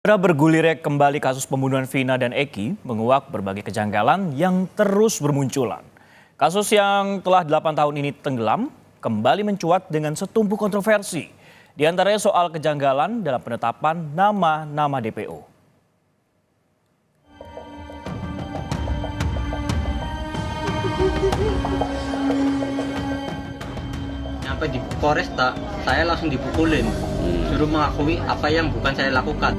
Bergulirnya kembali kasus pembunuhan Vina dan Eki menguak berbagai kejanggalan yang terus bermunculan. Kasus yang telah 8 tahun ini tenggelam kembali mencuat dengan setumpuk kontroversi. Di antaranya soal kejanggalan dalam penetapan nama-nama DPO. Sampai di Polresta, saya langsung dipukulin, suruh mengakui apa yang bukan saya lakukan.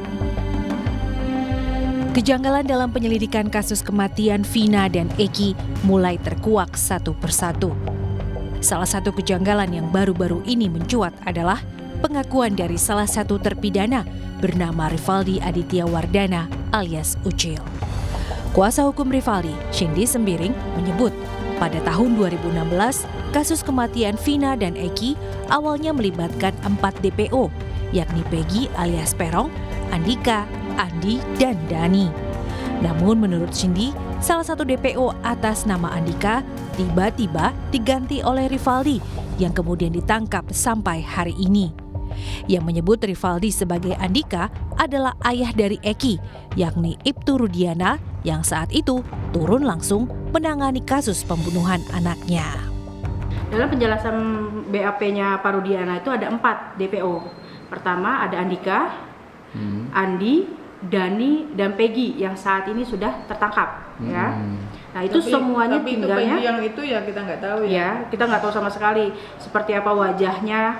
Kejanggalan dalam penyelidikan kasus kematian Vina dan Eki mulai terkuak satu persatu. Salah satu kejanggalan yang baru-baru ini mencuat adalah pengakuan dari salah satu terpidana bernama Rivaldi Aditya Wardana alias Ucil. Kuasa hukum Rivaldi, Cindy Sembiring, menyebut pada tahun 2016, kasus kematian Vina dan Eki awalnya melibatkan 4 DPO, yakni Peggy alias Perong, Andika, Andi, dan Dani. Namun menurut Cindy, salah satu DPO atas nama Andika tiba-tiba diganti oleh Rivaldi yang kemudian ditangkap sampai hari ini. Yang menyebut Rivaldi sebagai Andika adalah ayah dari Eki, yakni Ibtu Rudiana yang saat itu turun langsung menangani kasus pembunuhan anaknya. Dalam penjelasan BAP-nya Pak Rudiana itu ada 4 DPO. Pertama ada Andika, Andi, Dani, dan Peggy yang saat ini sudah tertangkap. Ya. Nah itu semuanya tapi tinggalnya. Itu yang itu ya kita nggak tahu ya. Ya kita nggak tahu sama sekali seperti apa wajahnya,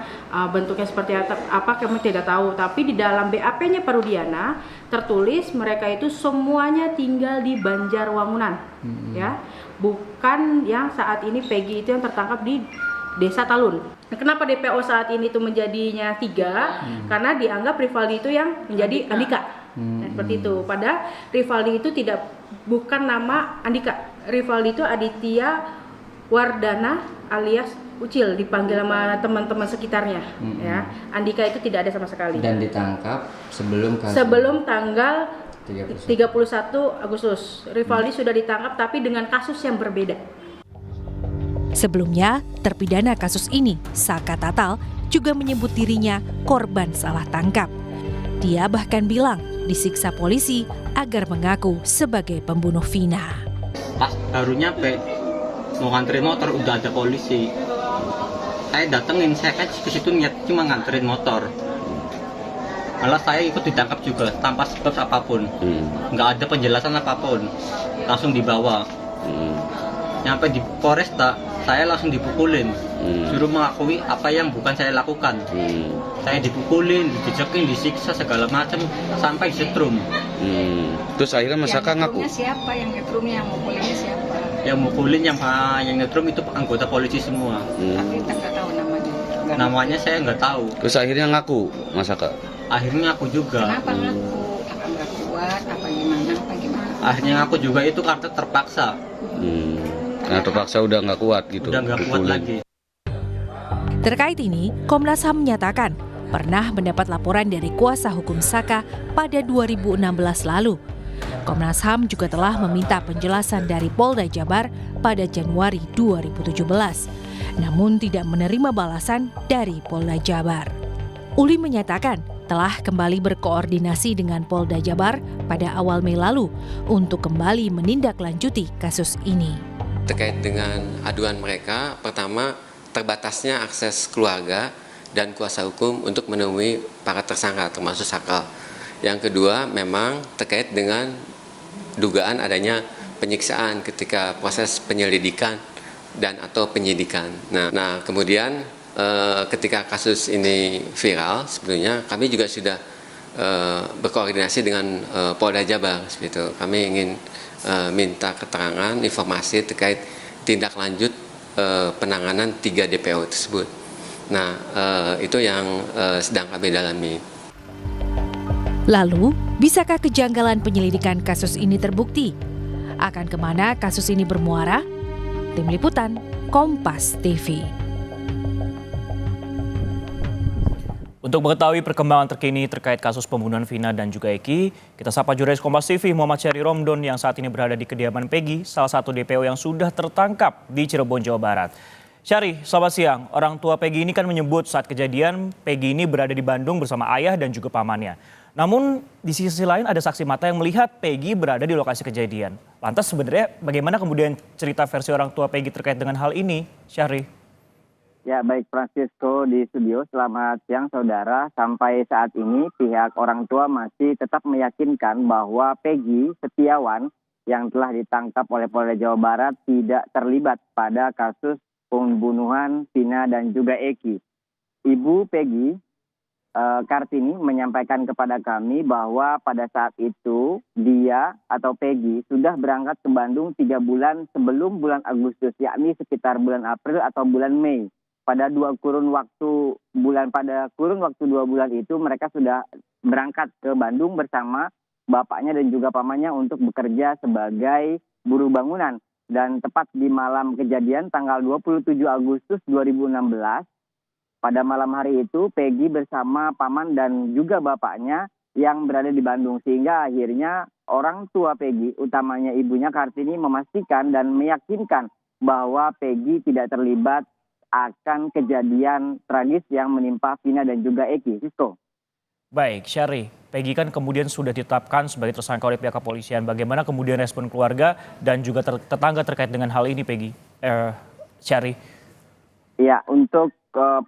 bentuknya seperti apa kami tidak tahu. Tapi di dalam BAP-nya Pak Rudiana tertulis mereka itu semuanya tinggal di Banjarwangunan, ya, bukan yang saat ini Peggy itu yang tertangkap di Desa Talun. Kenapa DPO saat ini itu menjadinya 3? Karena dianggap Rivaldi itu yang menjadi Andika. Nah, seperti itu. Padahal Rivaldi itu bukan nama Andika. Rivaldi itu Aditya Wardana alias Ucil, dipanggil sama teman-teman sekitarnya. Ya, Andika itu tidak ada sama sekali. Dan ditangkap sebelum tanggal 31 Agustus. Rivaldi sudah ditangkap tapi dengan kasus yang berbeda. Sebelumnya, terpidana kasus ini, Saka Tatal, juga menyebut dirinya korban salah tangkap. Dia bahkan bilang disiksa polisi agar mengaku sebagai pembunuh Vina. Pas baru nyampe, mau nganterin motor udah ada polisi. Saya datengin, saya kan ke situ niat cuma nganterin motor. Malah saya ikut ditangkap juga tanpa sebab apapun. Nggak ada penjelasan apapun. Langsung dibawa. Nyampe di Polresta, saya langsung dipukulin, suruh mengakui apa yang bukan saya lakukan. Saya dipukulin, dijejekin, disiksa segala macam sampai disetrum. Terus akhirnya Mas Saka ngaku. Siapa yang ngetrumnya, yang mukulinnya siapa? Yang mukulin, yang nyetrum itu anggota polisi semua. Tapi kita nggak tahu namanya. Namanya saya nggak tahu. Terus akhirnya ngaku Mas Saka. Akhirnya aku juga. Kenapa ngaku? Apa nggak kuat? Apa gimana? Akhirnya aku juga itu karena terpaksa. Nah terpaksa udah nggak kuat gitu. Udah nggak kuat lagi. Terkait ini, Komnas HAM menyatakan pernah mendapat laporan dari kuasa hukum Saka pada 2016 lalu. Komnas HAM juga telah meminta penjelasan dari Polda Jabar pada Januari 2017, namun tidak menerima balasan dari Polda Jabar. Uli menyatakan telah kembali berkoordinasi dengan Polda Jabar pada awal Mei lalu untuk kembali menindaklanjuti kasus ini. Terkait dengan aduan mereka, pertama terbatasnya akses keluarga dan kuasa hukum untuk menemui para tersangka termasuk Sakal. Yang kedua memang terkait dengan dugaan adanya penyiksaan ketika proses penyelidikan dan atau penyidikan. Nah kemudian ketika kasus ini viral, sebetulnya kami juga sudah berkoordinasi dengan Polda Jabar. Gitu. Kami ingin minta keterangan, informasi terkait tindak lanjut penanganan 3 DPO tersebut. Nah, itu yang sedang kami dalami. Lalu, bisakah kejanggalan penyelidikan kasus ini terbukti? Akan kemana kasus ini bermuara? Tim Liputan, Kompas TV. Untuk mengetahui perkembangan terkini terkait kasus pembunuhan Vina dan juga Eki, kita sapa jurnalis Kompas TV Muhammad Syahri Romdon yang saat ini berada di kediaman Peggy, salah satu DPO yang sudah tertangkap di Cirebon, Jawa Barat. Syahri, selamat siang. Orang tua Peggy ini kan menyebut saat kejadian Peggy ini berada di Bandung bersama ayah dan juga pamannya. Namun di sisi lain ada saksi mata yang melihat Peggy berada di lokasi kejadian. Lantas sebenarnya bagaimana kemudian cerita versi orang tua Peggy terkait dengan hal ini, Syahri? Ya, baik Francisco di studio. Selamat siang saudara. Sampai saat ini pihak orang tua masih tetap meyakinkan bahwa Peggy Setiawan yang telah ditangkap oleh Polda Jawa Barat tidak terlibat pada kasus pembunuhan Vina dan juga Eki. Ibu Peggy Kartini menyampaikan kepada kami bahwa pada saat itu dia atau Peggy sudah berangkat ke Bandung 3 bulan sebelum bulan Agustus, yakni sekitar bulan April atau bulan Mei. Pada kurun waktu 2 bulan itu mereka sudah berangkat ke Bandung bersama bapaknya dan juga pamannya untuk bekerja sebagai buruh bangunan. Dan tepat di malam kejadian tanggal 27 Agustus 2016, pada malam hari itu Peggy bersama paman dan juga bapaknya yang berada di Bandung. Sehingga akhirnya orang tua Peggy, utamanya ibunya Kartini, memastikan dan meyakinkan bahwa Peggy tidak terlibat akan kejadian tragis yang menimpa Vina dan juga Eki. Sisko. Baik, Syahri, Peggy kan kemudian sudah ditetapkan sebagai tersangka oleh pihak kepolisian. Bagaimana kemudian respon keluarga dan juga tetangga terkait dengan hal ini, Peggy? Syahri. Ya, untuk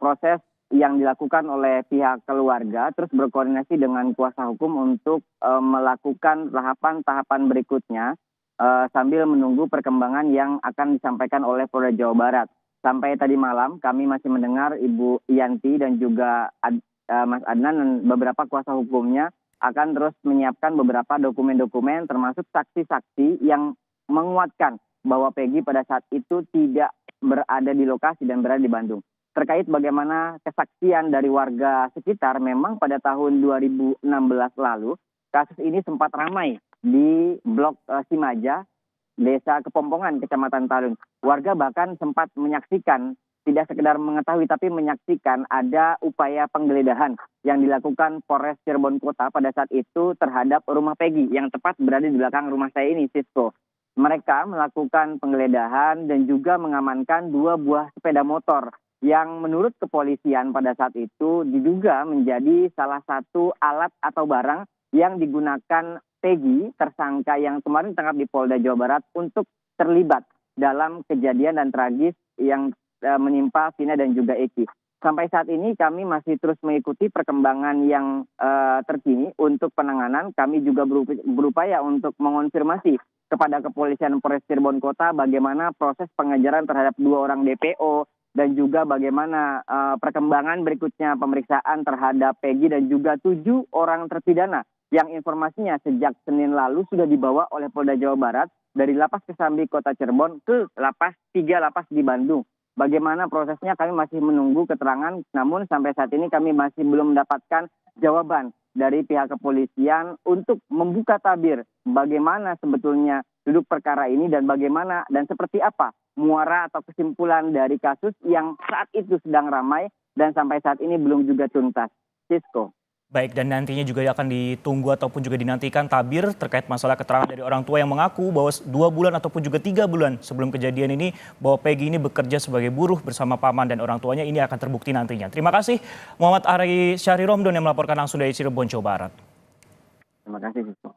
proses yang dilakukan oleh pihak keluarga terus berkoordinasi dengan kuasa hukum untuk melakukan tahapan-tahapan berikutnya sambil menunggu perkembangan yang akan disampaikan oleh Polda Jawa Barat. Sampai tadi malam kami masih mendengar Ibu Yanti dan juga Mas Adnan dan beberapa kuasa hukumnya akan terus menyiapkan beberapa dokumen-dokumen termasuk saksi-saksi yang menguatkan bahwa Peggy pada saat itu tidak berada di lokasi dan berada di Bandung. Terkait bagaimana kesaksian dari warga sekitar, memang pada tahun 2016 lalu kasus ini sempat ramai di Blok Simaja, Desa Kepompongan, Kecamatan Talun. Warga bahkan sempat menyaksikan, tidak sekedar mengetahui tapi menyaksikan ada upaya penggeledahan yang dilakukan Polres Cirebon Kota pada saat itu terhadap rumah Peggy yang tepat berada di belakang rumah saya ini, Sisko. Mereka melakukan penggeledahan dan juga mengamankan 2 buah sepeda motor yang menurut kepolisian pada saat itu diduga menjadi salah satu alat atau barang yang digunakan Peggy, tersangka yang kemarin ditangkap di Polda Jawa Barat, untuk terlibat dalam kejadian dan tragis yang menimpa Vina dan juga Eki. Sampai saat ini kami masih terus mengikuti perkembangan yang terkini untuk penanganan. Kami juga berupaya untuk mengonfirmasi kepada kepolisian Polres Cirebon Kota bagaimana proses pengejaran terhadap 2 orang DPO dan juga bagaimana perkembangan berikutnya pemeriksaan terhadap Peggy dan juga 7 orang terpidana yang informasinya sejak Senin lalu sudah dibawa oleh Polda Jawa Barat dari Lapas Kesambi Kota Cirebon ke 3 lapas di Bandung. Bagaimana prosesnya kami masih menunggu keterangan, namun sampai saat ini kami masih belum mendapatkan jawaban dari pihak kepolisian untuk membuka tabir bagaimana sebetulnya duduk perkara ini dan bagaimana dan seperti apa muara atau kesimpulan dari kasus yang saat itu sedang ramai dan sampai saat ini belum juga tuntas. Sisko. Baik, dan nantinya juga akan ditunggu ataupun juga dinantikan tabir terkait masalah keterangan dari orang tua yang mengaku bahwa 2 bulan ataupun juga 3 bulan sebelum kejadian ini bahwa Peggy ini bekerja sebagai buruh bersama paman dan orang tuanya. Ini akan terbukti nantinya. Terima kasih Muhammad Ari Syahri Romdon yang melaporkan langsung dari Cirebon, Jawa Barat. Terima kasih, Sisko.